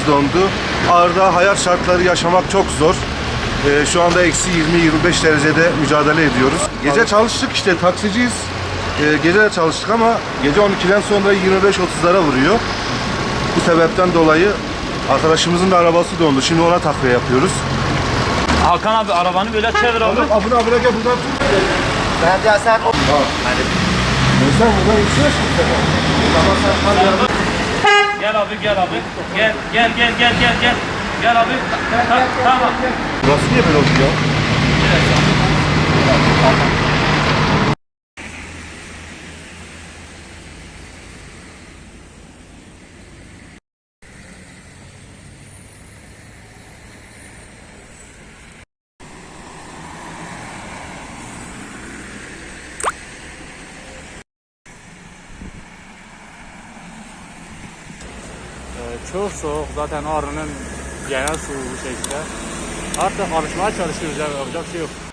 ayağımız dondu. Ağrı'da hayat şartları yaşamak çok zor. Şu anda eksi 20-25 derecede mücadele ediyoruz. Gece çalıştık işte, taksiciyiz. Gece de çalıştık ama gece 12'den sonra 25-30'lara vuruyor. Bu sebepten dolayı arkadaşımızın da arabası dondu. Şimdi ona takviye yapıyoruz. Hakan abi arabanı böyle çevir abi. Abi gel buradan tut. Bence sen o... Sen buradan yüksek mi? Gel abi gel abi. Gel. Gel abi. Tamam. Burası niye böyle oldu ya? Çok soğuk. Zaten Ağrı'nın genel soğuğu bu şekilde. Artık alışmaya çalışıyoruz. Yapacak bir şey yok.